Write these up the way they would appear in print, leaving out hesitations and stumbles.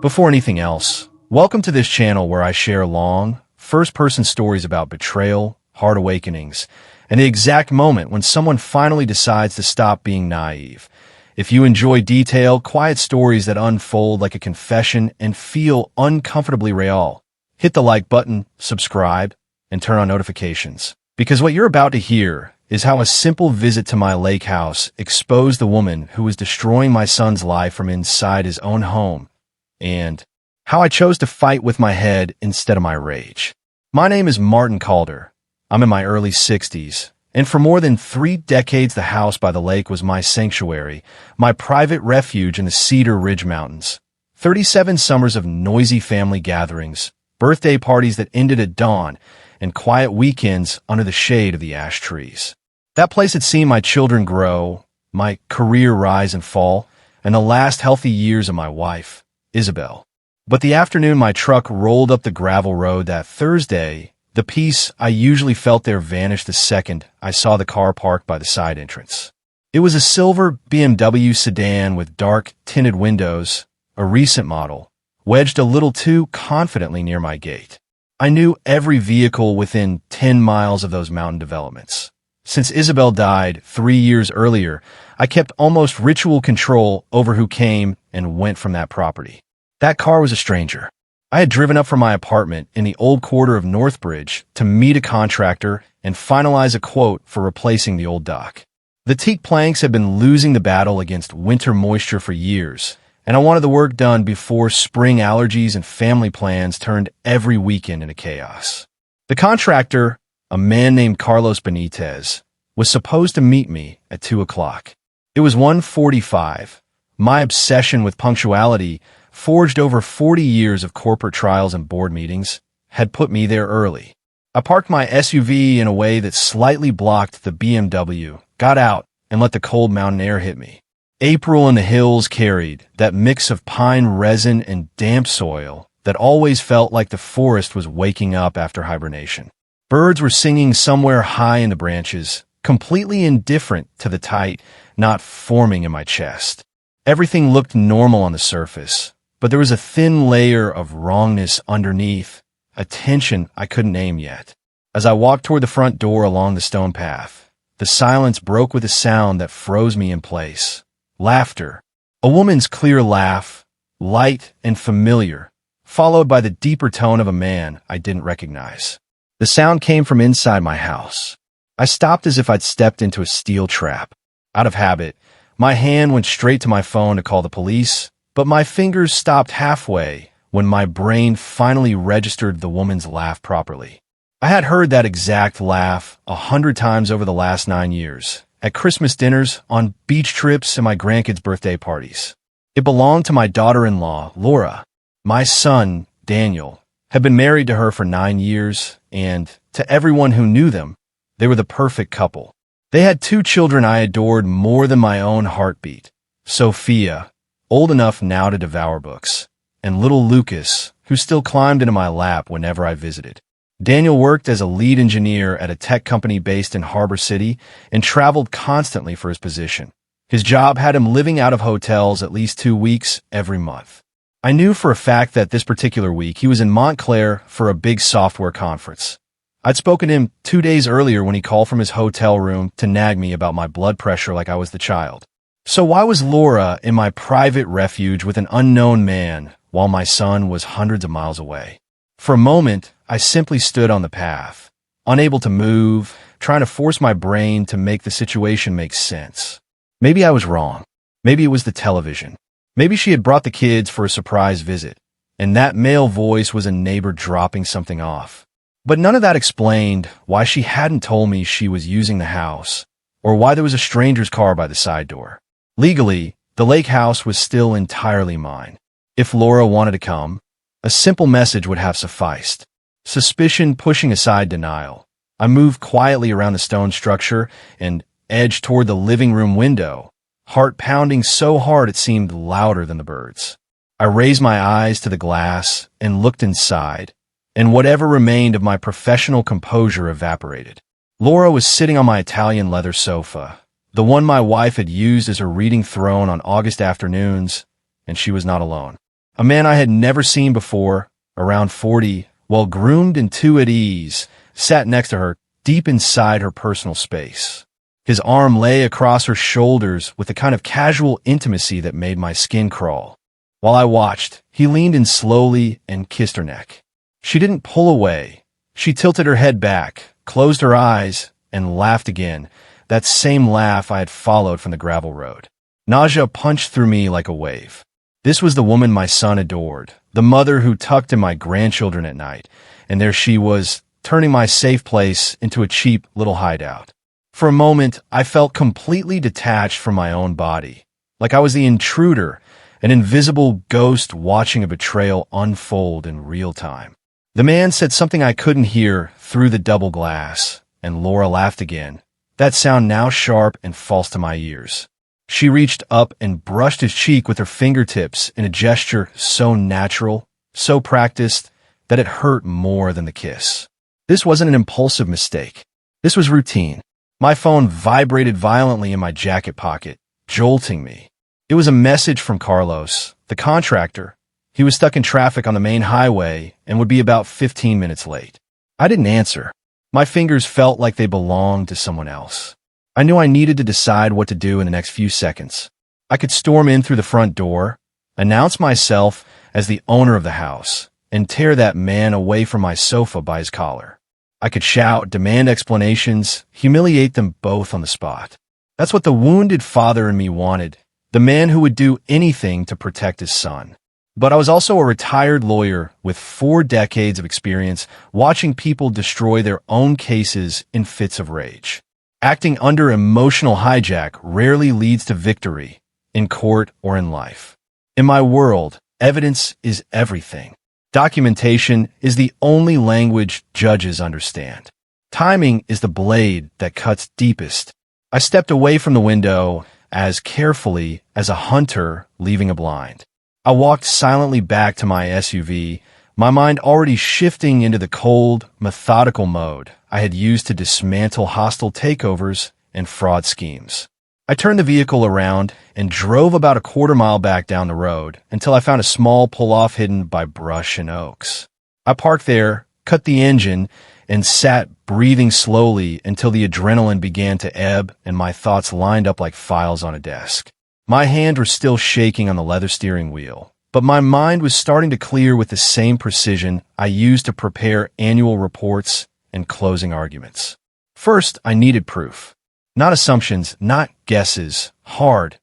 Before anything else, welcome to this channel where I share long, first-person stories about betrayal, hard awakenings, and the exact moment when someone finally decides to stop being naive. If you enjoy detailed, quiet stories that unfold like a confession and feel uncomfortably real, hit the like button, subscribe, and turn on notifications. Because what you're about to hear is how a simple visit to my lake house exposed the woman who was destroying my son's life from inside his own home, and how I chose to fight with my head instead of my rage. My name is Martin Calder. I'm in my early 60s, and for more than 3 decades the house by the lake was my sanctuary, my private refuge in the Cedar Ridge Mountains. 37 summers of noisy family gatherings, birthday parties that ended at dawn, and quiet weekends under the shade of the ash trees. That place had seen my children grow, my career rise and fall, and the last healthy years of my wife, Isabel. But the afternoon my truck rolled up the gravel road that Thursday, the peace I usually felt there vanished the second I saw the car parked by the side entrance. It was a silver BMW sedan with dark, tinted windows, a recent model, wedged a little too confidently near my gate. I knew every vehicle within 10 miles of those mountain developments. Since Isabel died 3 years earlier, I kept almost ritual control over who came and went from that property. That car was a stranger. I had driven up from my apartment in the old quarter of Northbridge to meet a contractor and finalize a quote for replacing the old dock. The teak planks had been losing the battle against winter moisture for years, and I wanted the work done before spring allergies and family plans turned every weekend into chaos. The contractor, a man named Carlos Benitez, was supposed to meet me at 2 o'clock. It was 1:45. My obsession with punctuality, forged over 40 years of corporate trials and board meetings, had put me there early. I parked my SUV in a way that slightly blocked the BMW, got out, and let the cold mountain air hit me. April in the hills carried that mix of pine resin and damp soil that always felt like the forest was waking up after hibernation. Birds were singing somewhere high in the branches, completely indifferent to the tight knot forming in my chest. Everything looked normal on the surface, but there was a thin layer of wrongness underneath, a tension I couldn't name yet. As I walked toward the front door along the stone path, the silence broke with a sound that froze me in place. Laughter. A woman's clear laugh, light and familiar, followed by the deeper tone of a man I didn't recognize. The sound came from inside my house. I stopped as if I'd stepped into a steel trap. Out of habit, my hand went straight to my phone to call the police, but my fingers stopped halfway when my brain finally registered the woman's laugh properly. I had heard that exact laugh 100 times over the last 9 years, at Christmas dinners, on beach trips, and my grandkids' birthday parties. It belonged to my daughter-in-law, Laura. My son, Daniel, had been married to her for 9 years, and, to everyone who knew them, they were the perfect couple. They had 2 children I adored more than my own heartbeat. Sophia, old enough now to devour books, and little Lucas, who still climbed into my lap whenever I visited. Daniel worked as a lead engineer at a tech company based in Harbor City and traveled constantly for his position. His job had him living out of hotels at least 2 weeks every month. I knew for a fact that this particular week he was in Montclair for a big software conference. I'd spoken to him 2 days earlier when he called from his hotel room to nag me about my blood pressure like I was the child. So why was Laura in my private refuge with an unknown man while my son was hundreds of miles away? For a moment, I simply stood on the path, unable to move, trying to force my brain to make the situation make sense. Maybe I was wrong. Maybe it was the television. Maybe she had brought the kids for a surprise visit, and that male voice was a neighbor dropping something off. But none of that explained why she hadn't told me she was using the house, or why there was a stranger's car by the side door. Legally, the lake house was still entirely mine. If Laura wanted to come, a simple message would have sufficed. Suspicion pushing aside denial, I moved quietly around the stone structure and edged toward the living room window, heart pounding so hard it seemed louder than the birds. I raised my eyes to the glass and looked inside, and whatever remained of my professional composure evaporated. Laura was sitting on my Italian leather sofa, the one my wife had used as her reading throne on August afternoons, and she was not alone. A man I had never seen before, around 40, well-groomed and too at ease, sat next to her, deep inside her personal space. His arm lay across her shoulders with the kind of casual intimacy that made my skin crawl. While I watched, he leaned in slowly and kissed her neck. She didn't pull away. She tilted her head back, closed her eyes, and laughed again, that same laugh I had followed from the gravel road. Nausea punched through me like a wave. This was the woman my son adored, the mother who tucked in my grandchildren at night, and there she was, turning my safe place into a cheap little hideout. For a moment, I felt completely detached from my own body, like I was the intruder, an invisible ghost watching a betrayal unfold in real time. The man said something I couldn't hear through the double glass, and Laura laughed again, that sound now sharp and false to my ears. She reached up and brushed his cheek with her fingertips in a gesture so natural, so practiced, that it hurt more than the kiss. This wasn't an impulsive mistake. This was routine. My phone vibrated violently in my jacket pocket, jolting me. It was a message from Carlos, the contractor. He was stuck in traffic on the main highway and would be about 15 minutes late. I didn't answer. My fingers felt like they belonged to someone else. I knew I needed to decide what to do in the next few seconds. I could storm in through the front door, announce myself as the owner of the house, and tear that man away from my sofa by his collar. I could shout, demand explanations, humiliate them both on the spot. That's what the wounded father in me wanted, the man who would do anything to protect his son. But I was also a retired lawyer with 4 decades of experience watching people destroy their own cases in fits of rage. Acting under emotional hijack rarely leads to victory, in court or in life. In my world, evidence is everything. Documentation is the only language judges understand. Timing is the blade that cuts deepest. I stepped away from the window as carefully as a hunter leaving a blind. I walked silently back to my SUV, my mind already shifting into the cold, methodical mode I had used to dismantle hostile takeovers and fraud schemes. I turned the vehicle around and drove about a quarter-mile back down the road until I found a small pull-off hidden by brush and oaks. I parked there, cut the engine, and sat breathing slowly until the adrenaline began to ebb and my thoughts lined up like files on a desk. My hands were still shaking on the leather steering wheel, but my mind was starting to clear with the same precision I used to prepare annual reports and closing arguments. First, I needed proof. Not assumptions, not guesses. Hard,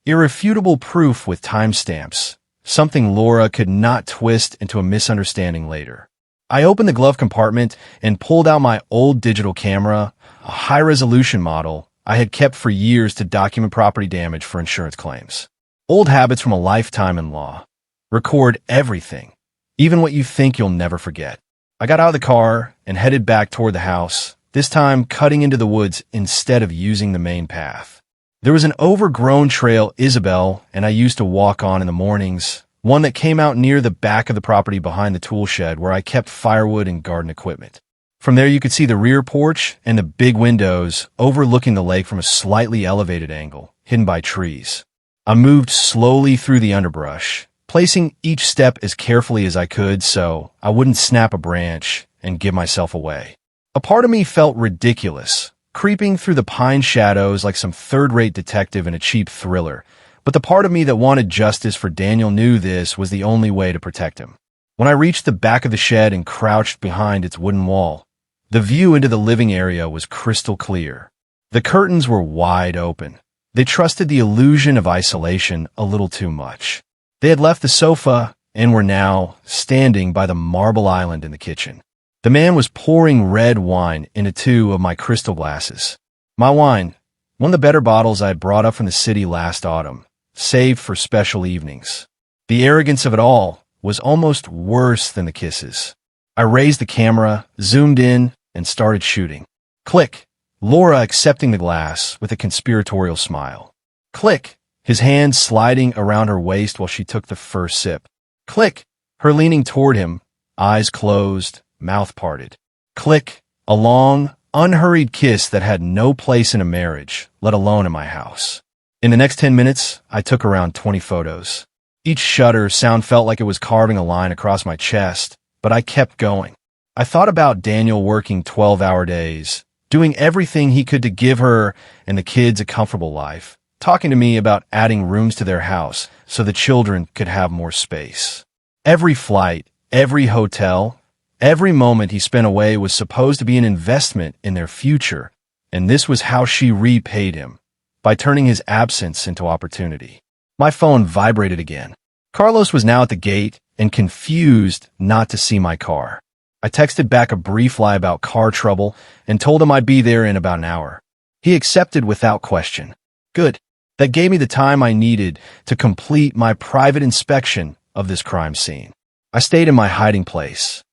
irrefutable proof with timestamps. Something Laura could not twist into a misunderstanding later. I opened the glove compartment and pulled out my old digital camera, a high-resolution model I had kept for years to document property damage for insurance claims. Old habits from a lifetime in law. Record everything, even what you think you'll never forget. I got out of the car and headed back toward the house, this time cutting into the woods instead of using the main path. There was an overgrown trail Isabel and I used to walk on in the mornings, one that came out near the back of the property behind the tool shed where I kept firewood and garden equipment. From there you could see the rear porch and the big windows overlooking the lake from a slightly elevated angle, hidden by trees. I moved slowly through the underbrush, placing each step as carefully as I could so I wouldn't snap a branch and give myself away. A part of me felt ridiculous, creeping through the pine shadows like some third-rate detective in a cheap thriller, but the part of me that wanted justice for Daniel knew this was the only way to protect him. When I reached the back of the shed and crouched behind its wooden wall, the view into the living area was crystal clear. The curtains were wide open. They trusted the illusion of isolation a little too much. They had left the sofa and were now standing by the marble island in the kitchen. The man was pouring red wine into 2 of my crystal glasses. My wine, one of the better bottles I had brought up from the city last autumn, saved for special evenings. The arrogance of it all was almost worse than the kisses. I raised the camera, zoomed in, and started shooting. Click. Laura accepting the glass with a conspiratorial smile. Click. His hand sliding around her waist while she took the first sip. Click. Her leaning toward him, eyes closed, mouth parted. Click. A long, unhurried kiss that had no place in a marriage, let alone in my house. In the next 10 minutes, I took around 20 photos. Each shudder sound felt like it was carving a line across my chest, but I kept going. I thought about Daniel working 12-hour days, doing everything he could to give her and the kids a comfortable life, talking to me about adding rooms to their house so the children could have more space. Every flight, every hotel, every moment he spent away was supposed to be an investment in their future, and this was how she repaid him, by turning his absence into opportunity. My phone vibrated again. Carlos was now at the gate and confused not to see my car. I texted back a brief lie about car trouble and told him I'd be there in about an hour. He accepted without question. Good. That gave me the time I needed to complete my private inspection of this crime scene. I stayed in my hiding place,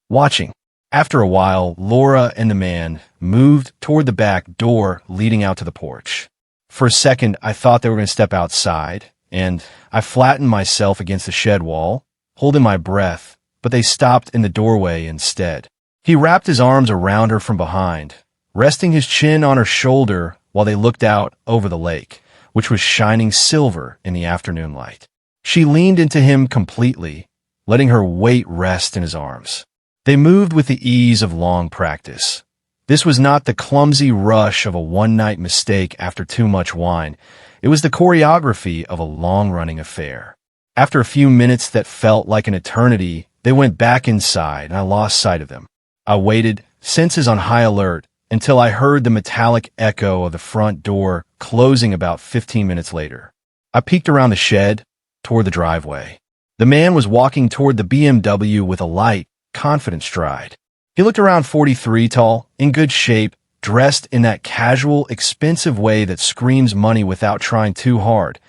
watching. After a while, Laura and the man moved toward the back door leading out to the porch. For a second, I thought they were going to step outside, and I flattened myself against the shed wall, holding my breath, but they stopped in the doorway instead. He wrapped his arms around her from behind, resting his chin on her shoulder while they looked out over the lake, which was shining silver in the afternoon light. She leaned into him completely, letting her weight rest in his arms. They moved with the ease of long practice. This was not the clumsy rush of a one-night mistake after too much wine. It was the choreography of a long-running affair. After a few minutes that felt like an eternity, they went back inside, and I lost sight of them. I waited, senses on high alert, until I heard the metallic echo of the front door closing about 15 minutes later. I peeked around the shed, toward the driveway. The man was walking toward the BMW with a light, confident stride. He looked around 43 tall, in good shape, dressed in that casual, expensive way that screams money without trying too hard.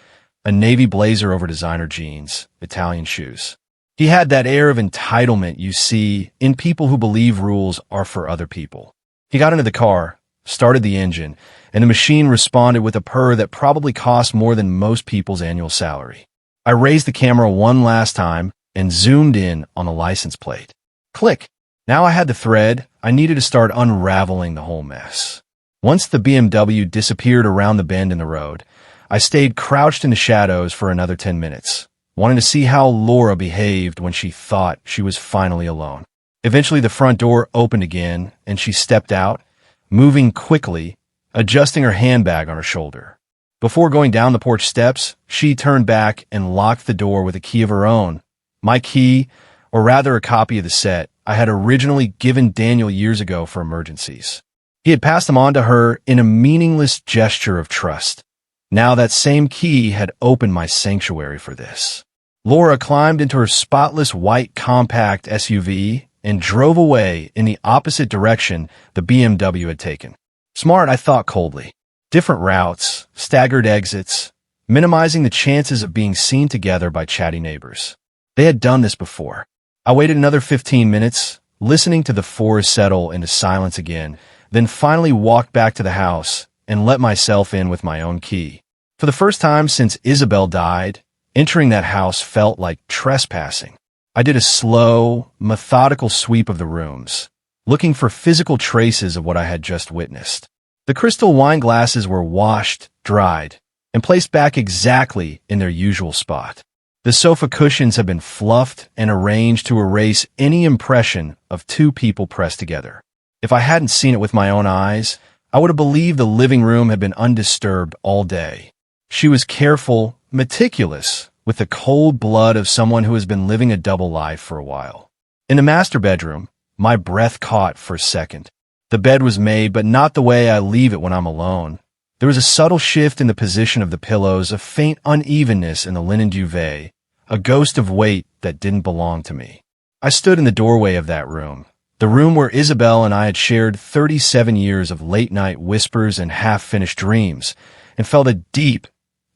A navy blazer over designer jeans, Italian shoes. He had that air of entitlement you see in people who believe rules are for other people. He got into the car, started the engine, and the machine responded with a purr that probably cost more than most people's annual salary. I raised the camera one last time and zoomed in on the license plate. Click. Now I had the thread. I needed to start unraveling the whole mess. Once the BMW disappeared around the bend in the road, I stayed crouched in the shadows for another 10 minutes, wanting to see how Laura behaved when she thought she was finally alone. Eventually, the front door opened again, and she stepped out, moving quickly, adjusting her handbag on her shoulder. Before going down the porch steps, she turned back and locked the door with a key of her own. My key, or rather a copy of the set, I had originally given Daniel years ago for emergencies. He had passed them on to her in a meaningless gesture of trust. Now that same key had opened my sanctuary for this. Laura climbed into her spotless white compact SUV and drove away in the opposite direction the BMW had taken. Smart, I thought coldly. Different routes, staggered exits, minimizing the chances of being seen together by chatty neighbors. They had done this before. I waited another 15 minutes, listening to the forest settle into silence again, then finally walked back to the house and let myself in with my own key. For the first time since Isabel died, entering that house felt like trespassing. I did a slow, methodical sweep of the rooms, looking for physical traces of what I had just witnessed. The crystal wine glasses were washed, dried, and placed back exactly in their usual spot. The sofa cushions had been fluffed and arranged to erase any impression of two people pressed together. If I hadn't seen it with my own eyes, I would have believed the living room had been undisturbed all day. She was careful, meticulous, with the cold blood of someone who has been living a double life for a while. In the master bedroom, my breath caught for a second. The bed was made, but not the way I leave it when I'm alone. There was a subtle shift in the position of the pillows, a faint unevenness in the linen duvet, a ghost of weight that didn't belong to me. I stood in the doorway of that room, the room where Isabel and I had shared 37 years of late-night whispers and half-finished dreams, and felt a deep,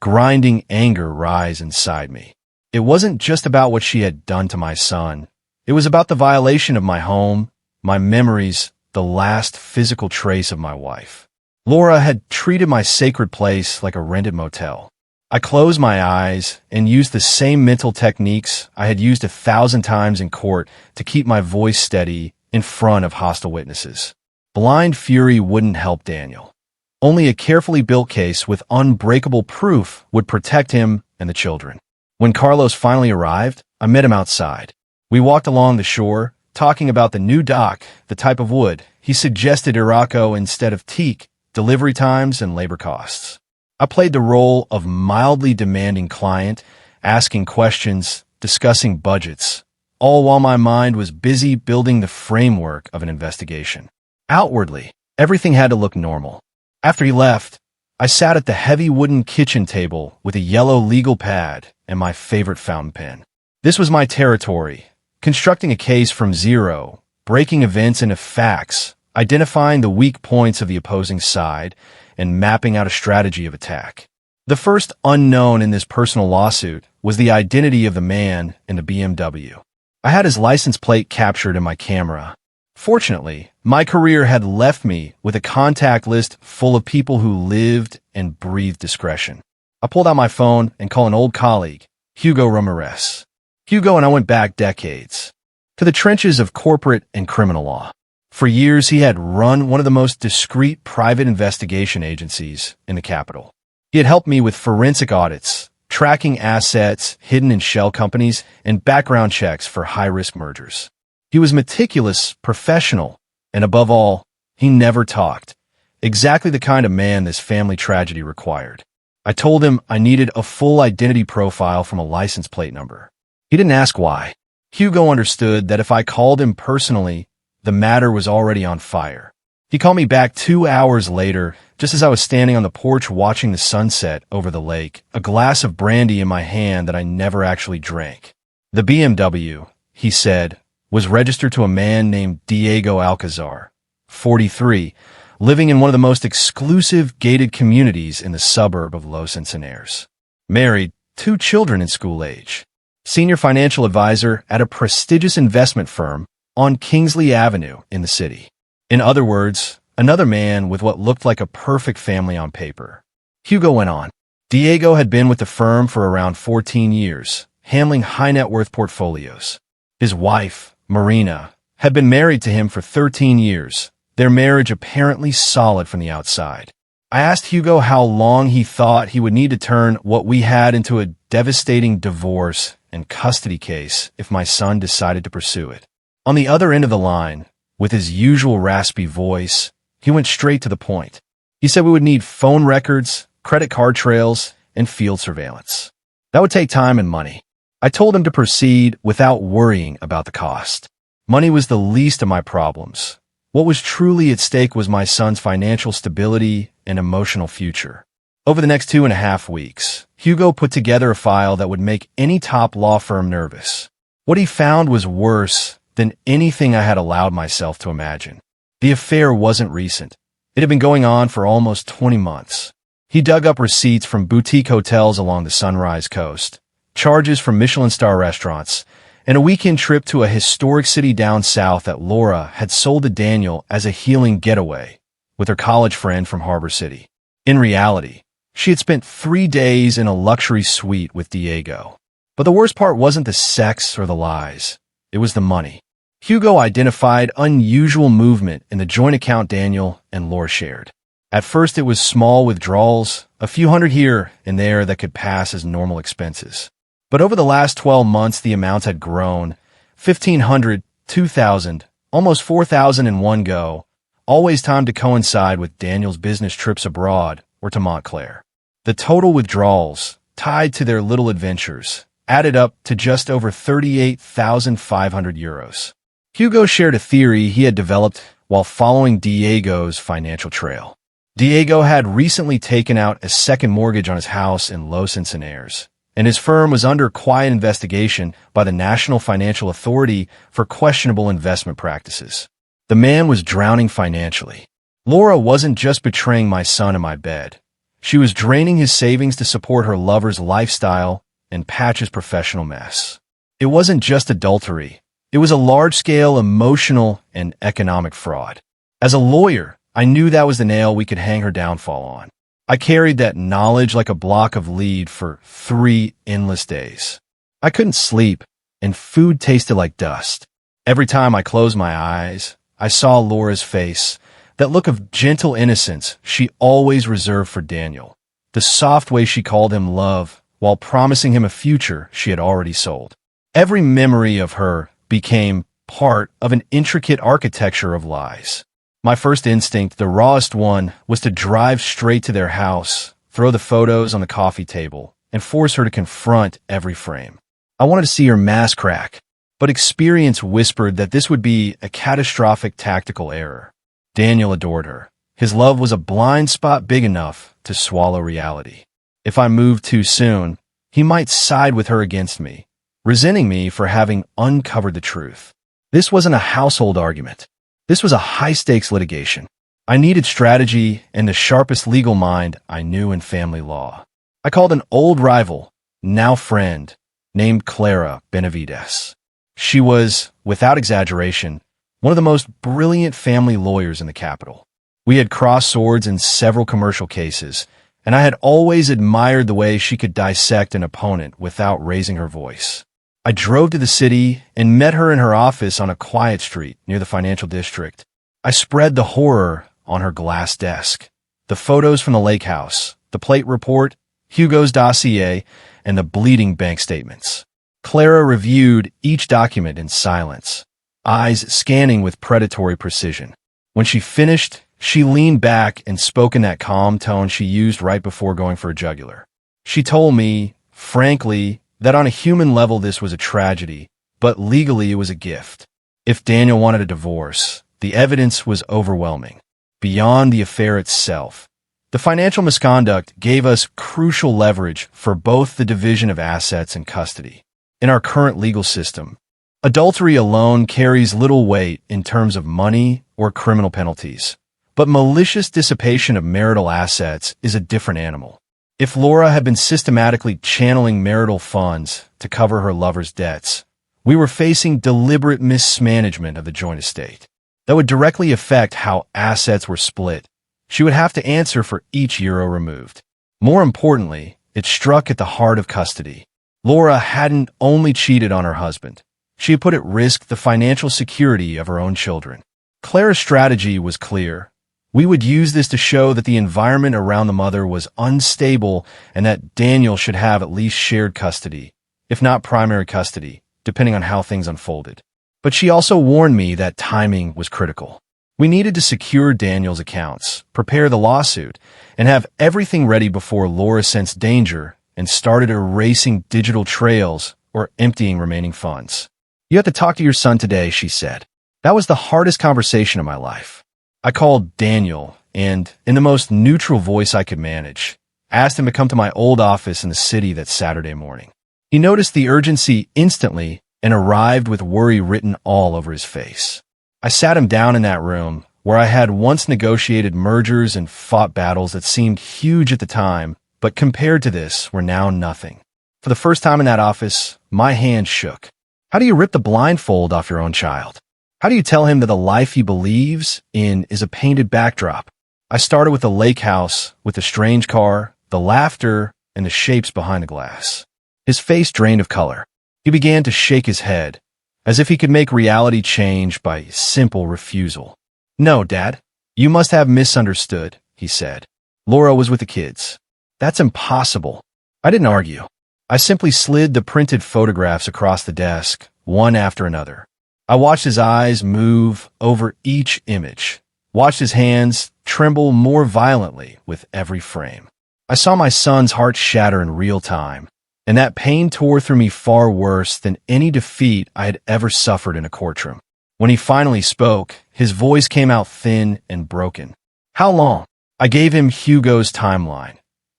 grinding anger rise inside me. It wasn't just about what she had done to my son. It was about the violation of my home, my memories, the last physical trace of my wife. Laura had treated my sacred place like a rented motel. I closed my eyes and used the same mental techniques I had used 1,000 times in court to keep my voice steady in front of hostile witnesses. Blind fury wouldn't help Daniel. Only a carefully built case with unbreakable proof would protect him and the children. When Carlos finally arrived, I met him outside. We walked along the shore, talking about the new dock, the type of wood. He suggested Irako instead of teak, delivery times, and labor costs. I played the role of mildly demanding client, asking questions, discussing budgets, all while my mind was busy building the framework of an investigation. Outwardly, everything had to look normal. After he left, I sat at the heavy wooden kitchen table with a yellow legal pad and my favorite fountain pen. This was my territory, constructing a case from zero, breaking events into facts, identifying the weak points of the opposing side, and mapping out a strategy of attack. The first unknown in this personal lawsuit was the identity of the man in the BMW. I had his license plate captured in my camera. Fortunately, my career had left me with a contact list full of people who lived and breathed discretion. I pulled out my phone and called an old colleague, Hugo Ramirez. Hugo and I went back decades, to the trenches of corporate and criminal law. For years, he had run one of the most discreet private investigation agencies in the capital. He had helped me with forensic audits, tracking assets hidden in shell companies, and background checks for high-risk mergers. He was meticulous, professional, and above all, he never talked. Exactly the kind of man this family tragedy required. I told him I needed a full identity profile from a license plate number. He didn't ask why. Hugo understood that if I called him personally, the matter was already on fire. He called me back 2 hours later, just as I was standing on the porch watching the sunset over the lake, a glass of brandy in my hand that I never actually drank. The BMW, he said, was registered to a man named Diego Alcazar, 43, living in one of the most exclusive gated communities in the suburb of Los Encinares. Married, 2 children in school age. Senior financial advisor at a prestigious investment firm on Kingsley Avenue in the city. In other words, another man with what looked like a perfect family on paper. Hugo went on. Diego had been with the firm for around 14 years, handling high net worth portfolios. His wife, Marina, had been married to him for 13 years, their marriage apparently solid from the outside. I asked Hugo how long he thought he would need to turn what we had into a devastating divorce and custody case if my son decided to pursue it. On the other end of the line, with his usual raspy voice, he went straight to the point. He said we would need phone records, credit card trails, and field surveillance. That would take time and money. I told him to proceed without worrying about the cost. Money was the least of my problems. What was truly at stake was my son's financial stability and emotional future. Over the next 2.5 weeks, Hugo put together a file that would make any top law firm nervous. What he found was worse than anything I had allowed myself to imagine. The affair wasn't recent. It had been going on for almost 20 months. He dug up receipts from boutique hotels along the Sunrise Coast, charges from Michelin star restaurants, and a weekend trip to a historic city down south that Laura had sold to Daniel as a healing getaway with her college friend from Harbor City. In reality, she had spent 3 days in a luxury suite with Diego. But the worst part wasn't the sex or the lies. It was the money. Hugo identified unusual movement in the joint account Daniel and Laura shared. At first, it was small withdrawals, a few hundred here and there that could pass as normal expenses. But over the last 12 months, the amounts had grown. 1,500, 2,000, almost 4,000 in one go, always timed to coincide with Daniel's business trips abroad or to Montclair. The total withdrawals, tied to their little adventures, added up to just over 38,500 euros. Hugo shared a theory he had developed while following Diego's financial trail. Diego had recently taken out a second mortgage on his house in Los Encinares, and his firm was under quiet investigation by the National Financial Authority for questionable investment practices. The man was drowning financially. Laura wasn't just betraying my son in my bed. She was draining his savings to support her lover's lifestyle and patch his professional mess. It wasn't just adultery. It was a large-scale emotional and economic fraud. As a lawyer, I knew that was the nail we could hang her downfall on. I carried that knowledge like a block of lead for 3 endless days. I couldn't sleep, and food tasted like dust. Every time I closed my eyes, I saw Laura's face, that look of gentle innocence she always reserved for Daniel. The soft way she called him love while promising him a future she had already sold. Every memory of her became part of an intricate architecture of lies. My first instinct, the rawest one, was to drive straight to their house, throw the photos on the coffee table, and force her to confront every frame. I wanted to see her mask crack, but experience whispered that this would be a catastrophic tactical error. Daniel adored her. His love was a blind spot big enough to swallow reality. If I moved too soon, he might side with her against me, resenting me for having uncovered the truth. This wasn't a household argument. This was a high-stakes litigation. I needed strategy and the sharpest legal mind I knew in family law. I called an old rival, now friend, named Clara Benavides. She was, without exaggeration, one of the most brilliant family lawyers in the capital. We had crossed swords in several commercial cases, and I had always admired the way she could dissect an opponent without raising her voice. I drove to the city and met her in her office on a quiet street near the financial district. I spread the horror on her glass desk. The photos from the lake house, the plate report, Hugo's dossier, and the bleeding bank statements. Clara reviewed each document in silence, eyes scanning with predatory precision. When she finished, she leaned back and spoke in that calm tone she used right before going for a jugular. She told me, frankly, that on a human level this was a tragedy, but legally it was a gift. If Daniel wanted a divorce, the evidence was overwhelming. Beyond the affair itself, the financial misconduct gave us crucial leverage for both the division of assets and custody. In our current legal system, adultery alone carries little weight in terms of money or criminal penalties, but malicious dissipation of marital assets is a different animal. If Laura had been systematically channeling marital funds to cover her lover's debts, we were facing deliberate mismanagement of the joint estate that would directly affect how assets were split. She would have to answer for each euro removed. More importantly, it struck at the heart of custody. Laura hadn't only cheated on her husband, she had put at risk the financial security of her own children. Clara's strategy was clear. We would use this to show that the environment around the mother was unstable and that Daniel should have at least shared custody, if not primary custody, depending on how things unfolded. But she also warned me that timing was critical. We needed to secure Daniel's accounts, prepare the lawsuit, and have everything ready before Laura sensed danger and started erasing digital trails or emptying remaining funds. "You have to talk to your son today," she said. That was the hardest conversation of my life. I called Daniel and, in the most neutral voice I could manage, asked him to come to my old office in the city that Saturday morning. He noticed the urgency instantly and arrived with worry written all over his face. I sat him down in that room where I had once negotiated mergers and fought battles that seemed huge at the time, but compared to this were now nothing. For the first time in that office, my hand shook. How do you rip the blindfold off your own child? How do you tell him that the life he believes in is a painted backdrop? I started with the lake house, with the strange car, the laughter, and the shapes behind the glass. His face drained of color. He began to shake his head, as if he could make reality change by simple refusal. "No, Dad, you must have misunderstood," he said. "Laura was with the kids." "That's impossible." I didn't argue. I simply slid the printed photographs across the desk, one after another. I watched his eyes move over each image, watched his hands tremble more violently with every frame. I saw my son's heart shatter in real time, and that pain tore through me far worse than any defeat I had ever suffered in a courtroom. When he finally spoke, his voice came out thin and broken. "How long?" I gave him Hugo's timeline.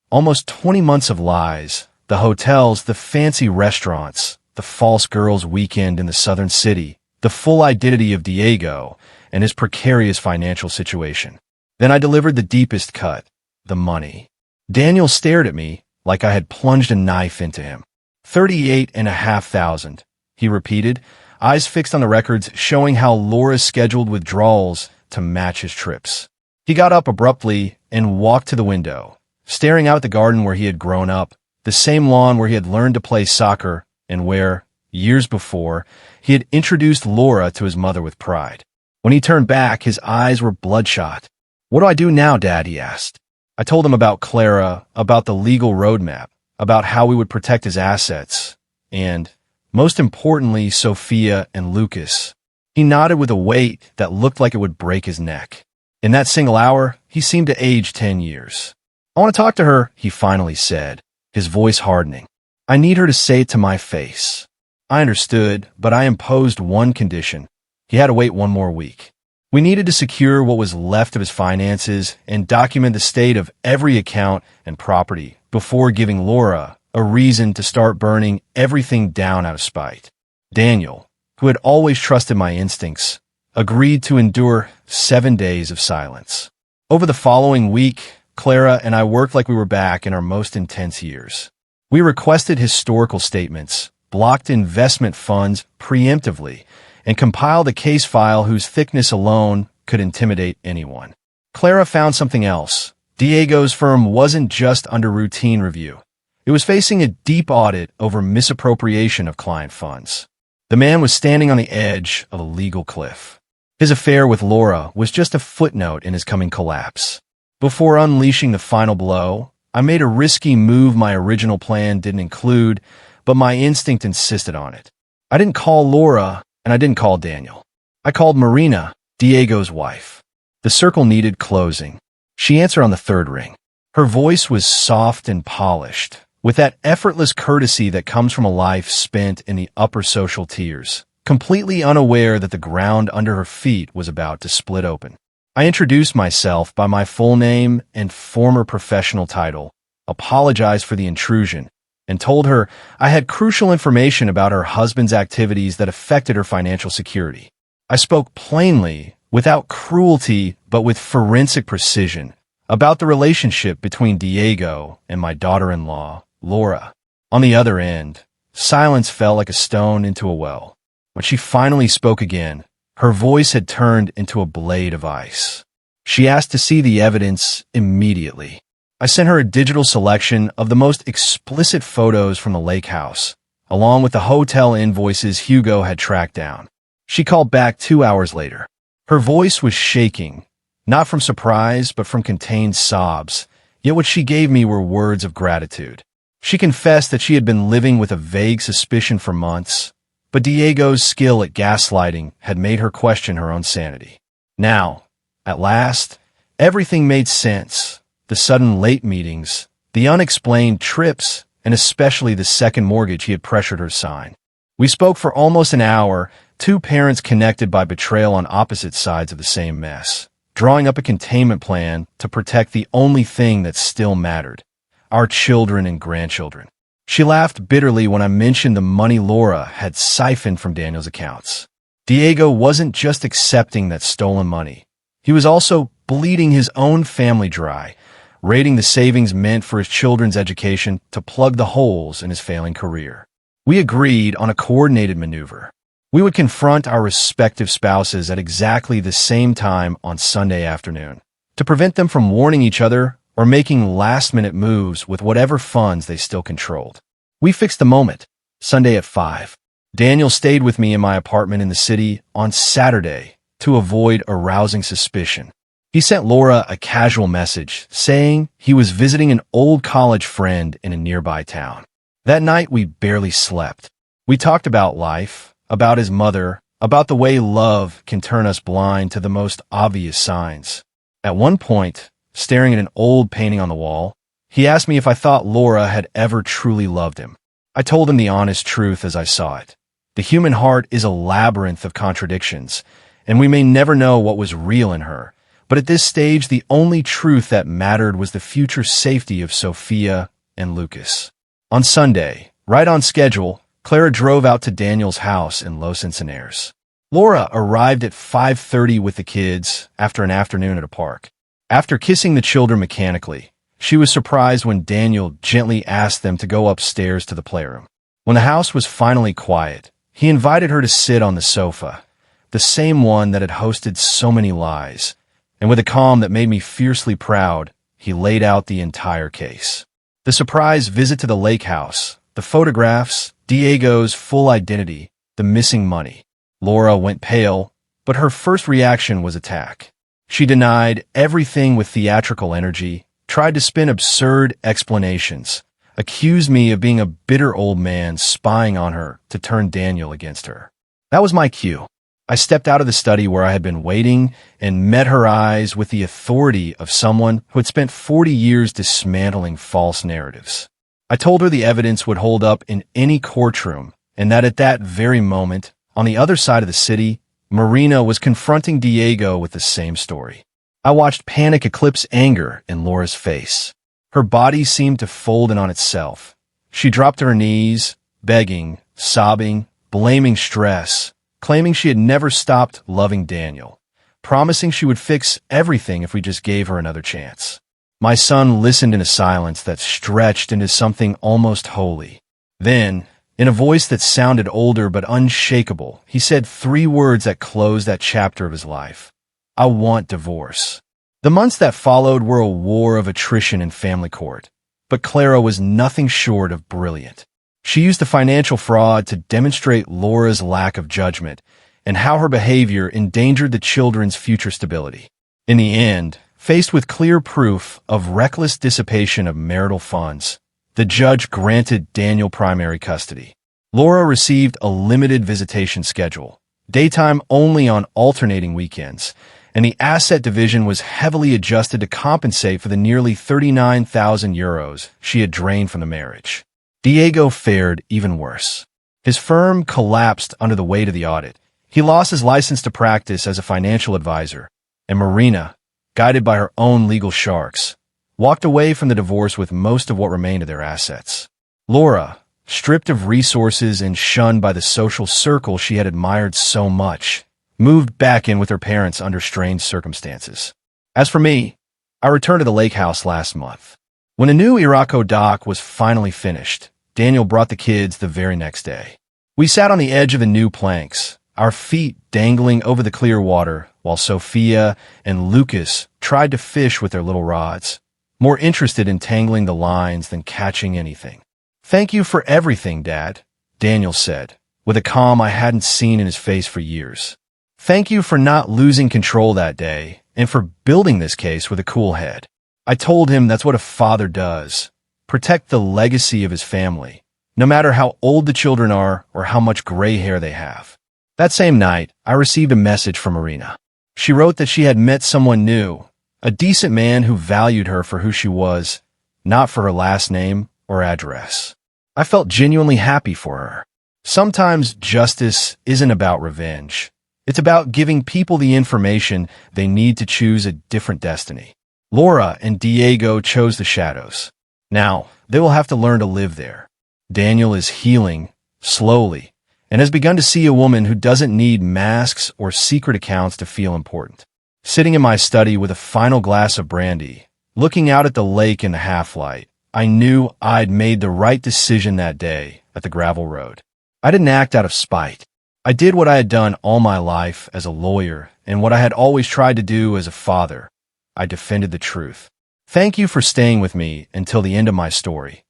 Almost 20 months of lies, the hotels, the fancy restaurants, the false girls' weekend in the southern city, the full identity of Diego and his precarious financial situation. Then I delivered the deepest cut, the money. Daniel stared at me like I had plunged a knife into him. 38,500, he repeated, eyes fixed on the records showing how Laura scheduled withdrawals to match his trips. He got up abruptly and walked to the window, staring out at the garden where he had grown up, the same lawn where he had learned to play soccer and where, years before, he had introduced Laura to his mother with pride. When he turned back, his eyes were bloodshot. "What do I do now, Dad?" he asked. I told him about Clara, about the legal roadmap, about how we would protect his assets, and, most importantly, Sophia and Lucas. He nodded with a weight that looked like it would break his neck. In that single hour, he seemed to age 10 years. "I want to talk to her," he finally said, his voice hardening. "I need her to say it to my face." I understood, but I imposed one condition. He had to wait one more week. We needed to secure what was left of his finances and document the state of every account and property before giving Laura a reason to start burning everything down out of spite. Daniel, who had always trusted my instincts, agreed to endure 7 days of silence. Over the following week, Clara and I worked like we were back in our most intense years. We requested historical statements, blocked investment funds preemptively, and compiled a case file whose thickness alone could intimidate anyone. Clara found something else. Diego's firm wasn't just under routine review. It was facing a deep audit over misappropriation of client funds. The man was standing on the edge of a legal cliff. His affair with Laura was just a footnote in his coming collapse. Before unleashing the final blow, I made a risky move my original plan didn't include, but my instinct insisted on it. I didn't call Laura, and I didn't call Daniel. I called Marina, Diego's wife. The circle needed closing. She answered on the third ring. Her voice was soft and polished, with that effortless courtesy that comes from a life spent in the upper social tiers, completely unaware that the ground under her feet was about to split open. I introduced myself by my full name and former professional title, apologized for the intrusion, and told her I had crucial information about her husband's activities that affected her financial security. I spoke plainly, without cruelty, but with forensic precision, about the relationship between Diego and my daughter-in-law, Laura. On the other end, silence fell like a stone into a well. When she finally spoke again, her voice had turned into a blade of ice. She asked to see the evidence immediately. I sent her a digital selection of the most explicit photos from the lake house, along with the hotel invoices Hugo had tracked down. She called back 2 hours later. Her voice was shaking, not from surprise, but from contained sobs, yet what she gave me were words of gratitude. She confessed that she had been living with a vague suspicion for months, but Diego's skill at gaslighting had made her question her own sanity. Now, at last, everything made sense. The sudden late meetings, the unexplained trips, and especially the second mortgage he had pressured her sign. We spoke for almost an hour, two parents connected by betrayal on opposite sides of the same mess, drawing up a containment plan to protect the only thing that still mattered, our children and grandchildren. She laughed bitterly when I mentioned the money Laura had siphoned from Daniel's accounts. Diego wasn't just accepting that stolen money. He was also bleeding his own family dry, raiding the savings meant for his children's education to plug the holes in his failing career. We agreed on a coordinated maneuver. We would confront our respective spouses at exactly the same time on Sunday afternoon, to prevent them from warning each other or making last-minute moves with whatever funds they still controlled. We fixed the moment, Sunday at 5. Daniel stayed with me in my apartment in the city on Saturday to avoid arousing suspicion. He sent Laura a casual message saying he was visiting an old college friend in a nearby town. That night, we barely slept. We talked about life, about his mother, about the way love can turn us blind to the most obvious signs. At one point, staring at an old painting on the wall, he asked me if I thought Laura had ever truly loved him. I told him the honest truth as I saw it. The human heart is a labyrinth of contradictions, and we may never know what was real in her. But at this stage, the only truth that mattered was the future safety of Sophia and Lucas. On Sunday, right on schedule, Clara drove out to Daniel's house in Los Encinares. Laura arrived at 5:30 with the kids after an afternoon at a park. After kissing the children mechanically, she was surprised when Daniel gently asked them to go upstairs to the playroom. When the house was finally quiet, he invited her to sit on the sofa, the same one that had hosted so many lies, and with a calm that made me fiercely proud, he laid out the entire case. The surprise visit to the lake house, the photographs, Diego's full identity, the missing money. Laura went pale, but her first reaction was attack. She denied everything with theatrical energy, tried to spin absurd explanations, accused me of being a bitter old man spying on her to turn Daniel against her. That was my cue. I stepped out of the study where I had been waiting and met her eyes with the authority of someone who had spent 40 years dismantling false narratives. I told her the evidence would hold up in any courtroom and that at that very moment, on the other side of the city, Marina was confronting Diego with the same story. I watched panic eclipse anger in Laura's face. Her body seemed to fold in on itself. She dropped to her knees, begging, sobbing, blaming stress, claiming she had never stopped loving Daniel, promising she would fix everything if we just gave her another chance. My son listened in a silence that stretched into something almost holy. Then, in a voice that sounded older but unshakable, he said 3 words that closed that chapter of his life. I want divorce. The months that followed were a war of attrition in family court, but Clara was nothing short of brilliant. She used the financial fraud to demonstrate Laura's lack of judgment and how her behavior endangered the children's future stability. In the end, faced with clear proof of reckless dissipation of marital funds, the judge granted Daniel primary custody. Laura received a limited visitation schedule, daytime only on alternating weekends, and the asset division was heavily adjusted to compensate for the nearly 39,000 euros she had drained from the marriage. Diego fared even worse. His firm collapsed under the weight of the audit. He lost his license to practice as a financial advisor, and Marina, guided by her own legal sharks, walked away from the divorce with most of what remained of their assets. Laura, stripped of resources and shunned by the social circle she had admired so much, moved back in with her parents under strange circumstances. As for me, I returned to the lake house last month. When the new Irako dock was finally finished, Daniel brought the kids the very next day. We sat on the edge of the new planks, our feet dangling over the clear water, while Sophia and Lucas tried to fish with their little rods, more interested in tangling the lines than catching anything. "Thank you for everything, Dad," Daniel said, with a calm I hadn't seen in his face for years. "Thank you for not losing control that day, and for building this case with a cool head." I told him that's what a father does, protect the legacy of his family, no matter how old the children are or how much gray hair they have. That same night, I received a message from Marina. She wrote that she had met someone new, a decent man who valued her for who she was, not for her last name or address. I felt genuinely happy for her. Sometimes justice isn't about revenge. It's about giving people the information they need to choose a different destiny. Laura and Diego chose the shadows. Now, they will have to learn to live there. Daniel is healing, slowly, and has begun to see a woman who doesn't need masks or secret accounts to feel important. Sitting in my study with a final glass of brandy, looking out at the lake in the half-light, I knew I'd made the right decision that day at the gravel road. I didn't act out of spite. I did what I had done all my life as a lawyer and what I had always tried to do as a father. I defended the truth. Thank you for staying with me until the end of my story.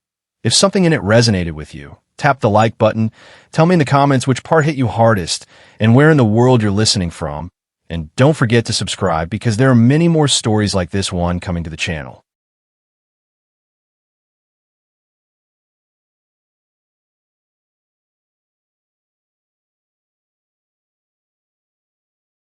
If something in it resonated with you, tap the like button, tell me in the comments which part hit you hardest and where in the world you're listening from, and don't forget to subscribe because there are many more stories like this one coming to the channel.